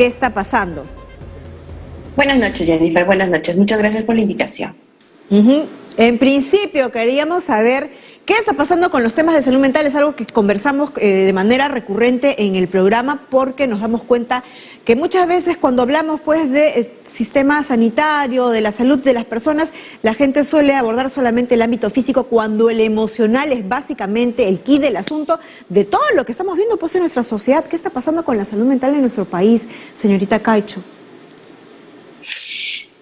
¿Qué está pasando? Buenas noches, Jennifer. Buenas noches. Muchas gracias por la invitación. En principio, queríamos saber qué está pasando con los temas de salud mental. Es algo que conversamos de manera recurrente en el programa porque nos damos cuenta que muchas veces cuando hablamos pues de sistema sanitario, de la salud de las personas, la gente suele abordar solamente el ámbito físico cuando el emocional es básicamente el quid del asunto de todo lo que estamos viendo pues en nuestra sociedad. ¿Qué está pasando con la salud mental en nuestro país, señorita Caicho?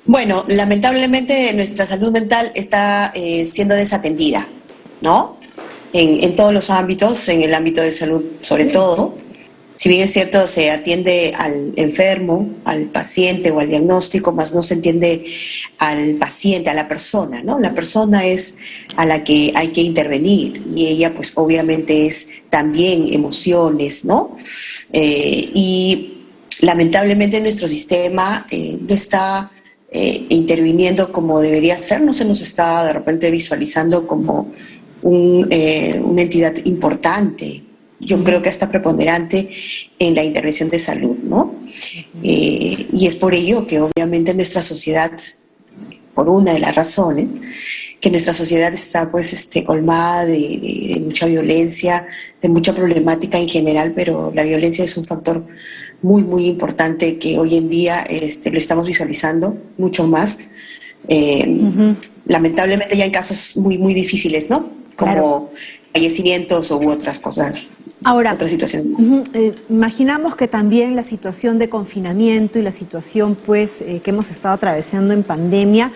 Bueno, lamentablemente nuestra salud mental está siendo desatendida, ¿no? En todos los ámbitos, en el ámbito de salud sobre todo. Si bien es cierto, se atiende al enfermo, al paciente o al diagnóstico, más no se entiende al paciente, a la persona, ¿no? La persona es a la que hay que intervenir y ella pues obviamente es también emociones, ¿no? Y lamentablemente nuestro sistema no está interviniendo como debería ser, no se nos está de repente visualizando como una entidad importante, yo creo que hasta preponderante en la intervención de salud, ¿no? Y es por ello que obviamente nuestra sociedad, por una de las razones, que nuestra sociedad está pues colmada de mucha violencia, de mucha problemática en general, pero la violencia es un factor muy, muy importante que hoy en día lo estamos visualizando mucho más. Lamentablemente ya en casos muy, muy difíciles, ¿no? Como fallecimientos u otras cosas. Ahora, otras situaciones. Imaginamos que también la situación de confinamiento y la situación pues que hemos estado atravesando en pandemia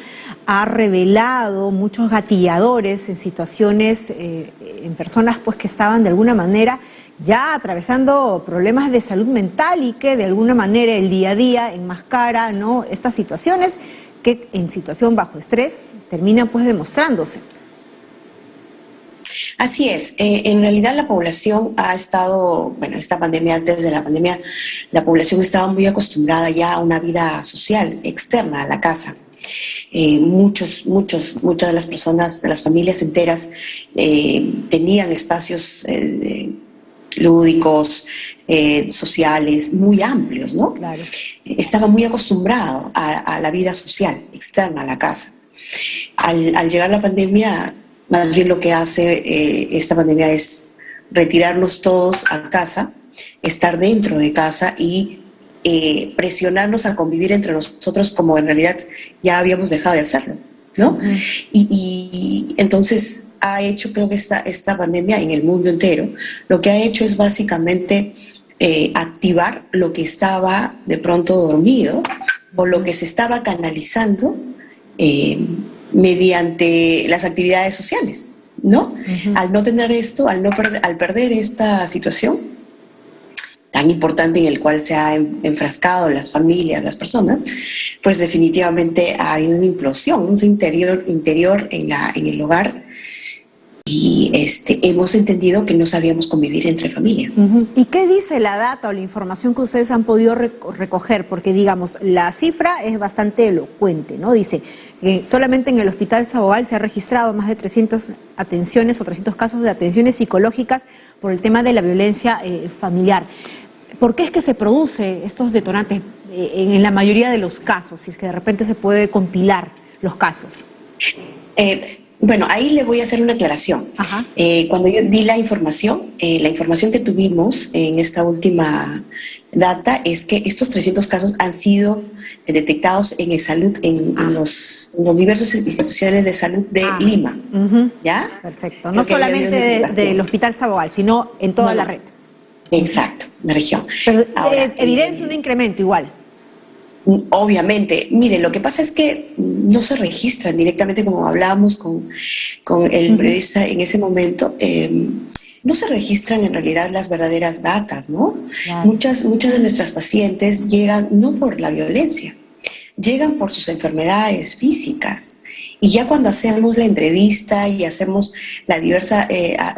ha revelado muchos gatilladores en situaciones, en personas pues que estaban de alguna manera ya atravesando problemas de salud mental y que de alguna manera el día a día enmascara, ¿no?, estas situaciones que en situación bajo estrés terminan pues demostrándose. Así es, en realidad la población ha estado, bueno, esta pandemia, antes de la pandemia, la población estaba muy acostumbrada ya a una vida social, externa a la casa. Muchas de las personas, de las familias enteras, tenían espacios lúdicos, sociales, muy amplios, ¿no? Claro. Estaba muy acostumbrado a la vida social, externa a la casa. Al llegar la pandemia, más bien lo que hace esta pandemia es retirarnos todos a casa, estar dentro de casa y presionarnos a convivir entre nosotros como en realidad ya habíamos dejado de hacerlo, ¿no? Y entonces ha hecho, creo que esta pandemia en el mundo entero, lo que ha hecho es básicamente activar lo que estaba de pronto dormido o lo que se estaba canalizando mediante las actividades sociales, ¿no? Al no tener esto, al perder esta situación tan importante en el cual se ha enfrascado las familias, las personas, pues definitivamente ha habido una implosión, un interior en el hogar y hemos entendido que no sabíamos convivir entre familia. ¿Y qué dice la data o la información que ustedes han podido recoger? Porque, digamos, la cifra es bastante elocuente, ¿no? Dice que solamente en el Hospital Sabogal se ha registrado más de 300 atenciones o 300 casos de atenciones psicológicas por el tema de la violencia familiar. ¿Por qué es que se produce estos detonantes en la mayoría de los casos, si es que de repente se puede compilar los casos? Bueno, ahí le voy a hacer una aclaración. Cuando yo di la información que tuvimos en esta última data es que estos 300 casos han sido detectados en salud, en los diversas instituciones de salud de Lima. ¿Ya? Perfecto. No solamente del Hospital Sabogal, sino en toda la red. Exacto, la región. Pero ahora, evidencia un incremento igual. Obviamente, mire, lo que pasa es que no se registran directamente, como hablábamos con el periodista en ese momento, no se registran en realidad las verdaderas datas, ¿no? Claro. Muchas de nuestras pacientes llegan no por la violencia, llegan por sus enfermedades físicas. Y ya cuando hacemos la entrevista y hacemos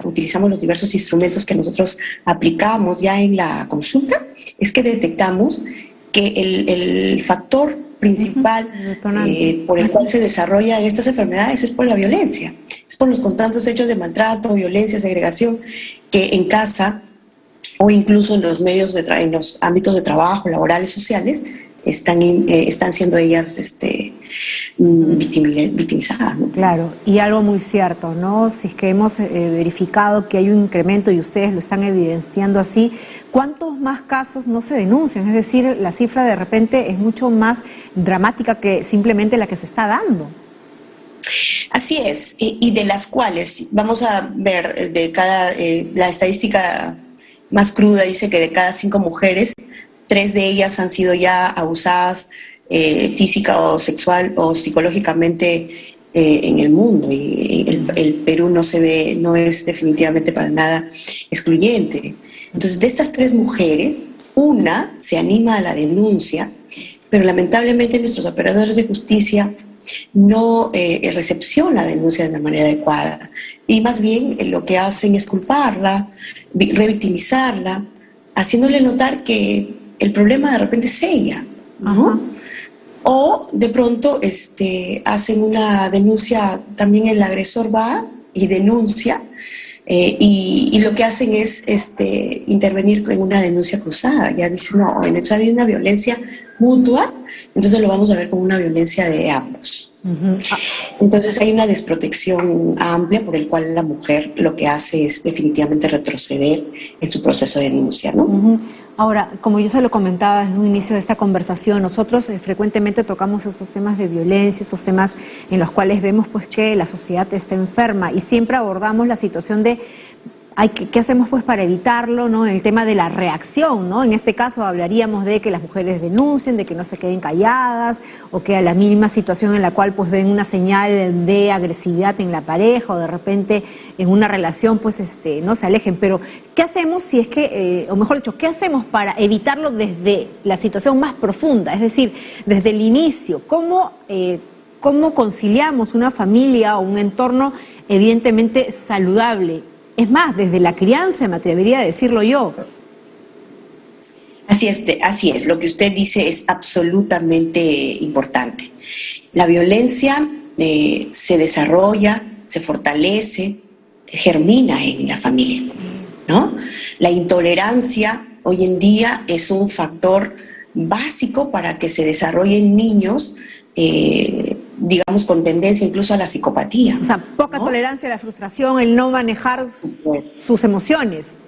utilizamos los diversos instrumentos que nosotros aplicamos ya en la consulta, es que detectamos que el factor principal por el cual se desarrollan estas enfermedades es por la violencia, es por los constantes hechos de maltrato, violencia, segregación que en casa o incluso en los medios en los ámbitos de trabajo, laborales, sociales, están siendo ellas victimizadas, ¿no? Claro, y algo muy cierto, ¿no? Si es que hemos verificado que hay un incremento y ustedes lo están evidenciando así, ¿cuántos más casos no se denuncian? Es decir, la cifra de repente es mucho más dramática que simplemente la que se está dando. Así es, y de las cuales, vamos a ver, la estadística más cruda dice que de cada 5 mujeres, 3 de ellas han sido ya abusadas física o sexual o psicológicamente en el mundo, y el Perú no es definitivamente para nada excluyente. Entonces, de estas 3 mujeres, una se anima a la denuncia, pero lamentablemente nuestros operadores de justicia no recepcionan la denuncia de la manera adecuada, y más bien lo que hacen es culparla, revictimizarla, haciéndole notar que el problema de repente es ella, ¿no? Ajá. O de pronto hacen una denuncia, también el agresor va y denuncia, y lo que hacen es intervenir en una denuncia cruzada. Ya dicen, no, ha habido una violencia mutua, entonces lo vamos a ver como una violencia de ambos. Uh-huh. Entonces hay una desprotección amplia por el cual la mujer lo que hace es definitivamente retroceder en su proceso de denuncia, ¿no? Uh-huh. Ahora, como yo se lo comentaba desde un inicio de esta conversación, nosotros frecuentemente tocamos esos temas de violencia, esos temas en los cuales vemos pues que la sociedad está enferma, y siempre abordamos la situación de ¿qué hacemos pues para evitarlo, ¿no? El tema de la reacción, ¿no? En este caso hablaríamos de que las mujeres denuncien, de que no se queden calladas, o que a la mínima situación en la cual pues ven una señal de agresividad en la pareja, o de repente en una relación pues no se alejen. Pero ¿qué hacemos si es que, o mejor dicho, qué hacemos para evitarlo desde la situación más profunda? Es decir, desde el inicio, ¿cómo conciliamos una familia o un entorno evidentemente saludable? Es más, desde la crianza, me atrevería a decirlo yo. Así es, lo que usted dice es absolutamente importante. La violencia se desarrolla, se fortalece, germina en la familia, ¿no? La intolerancia hoy en día es un factor básico para que se desarrollen niños digamos, con tendencia incluso a la psicopatía. O sea, poca tolerancia a la frustración, el no manejar sus emociones.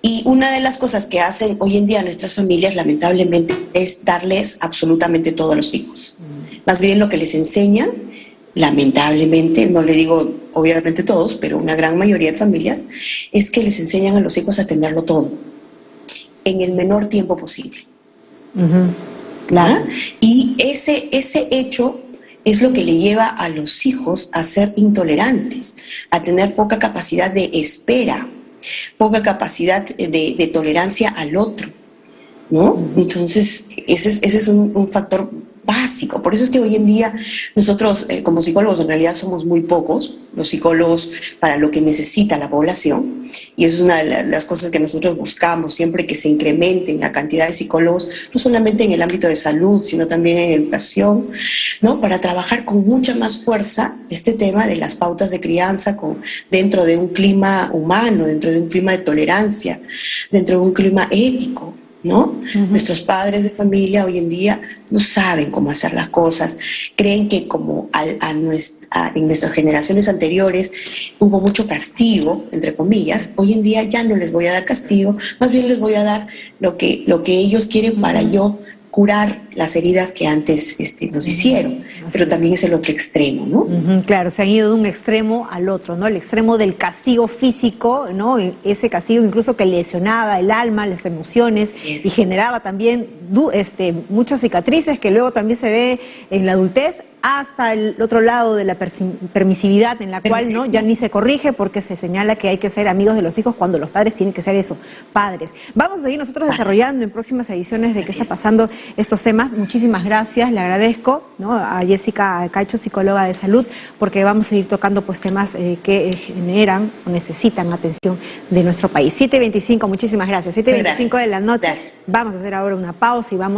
Y una de las cosas que hacen hoy en día nuestras familias, lamentablemente, es darles absolutamente todo a los hijos. Más bien lo que les enseñan, lamentablemente, no le digo obviamente todos, pero una gran mayoría de familias, es que les enseñan a los hijos a tenerlo todo, en el menor tiempo posible. Claro. ¿Ah? Y ese hecho es lo que le lleva a los hijos a ser intolerantes, a tener poca capacidad de espera, poca capacidad de tolerancia al otro, ¿no? Entonces, ese es un factor básico. Por eso es que hoy en día nosotros como psicólogos en realidad somos muy pocos, los psicólogos para lo que necesita la población, y eso es una de las cosas que nosotros buscamos, siempre que se incrementen la cantidad de psicólogos, no solamente en el ámbito de salud, sino también en educación, ¿no? Para trabajar con mucha más fuerza este tema de las pautas de crianza dentro de un clima humano, dentro de un clima de tolerancia, dentro de un clima ético, ¿no? Nuestros padres de familia hoy en día no saben cómo hacer las cosas, creen que como en nuestras generaciones anteriores hubo mucho castigo, entre comillas, hoy en día ya no les voy a dar castigo, más bien les voy a dar lo que ellos quieren para yo curar las heridas que antes nos hicieron, pero también es el otro extremo, ¿no? Claro, se han ido de un extremo al otro, ¿no? El extremo del castigo físico, ¿no? Ese castigo incluso que lesionaba el alma, las emociones, y generaba también muchas cicatrices que luego también se ve en la adultez, hasta el otro lado de la permisividad, en la cual no ya ni se corrige porque se señala que hay que ser amigos de los hijos cuando los padres tienen que ser eso, padres. Vamos a seguir nosotros desarrollando en próximas ediciones de qué está pasando estos temas. Muchísimas gracias, le agradezco, ¿no?, a Jessica Cacho, psicóloga de salud, porque vamos a seguir tocando pues temas que generan o necesitan atención de nuestro país. 7:25, muchísimas gracias. 7:25 de la noche. Vamos a hacer ahora una pausa y vamos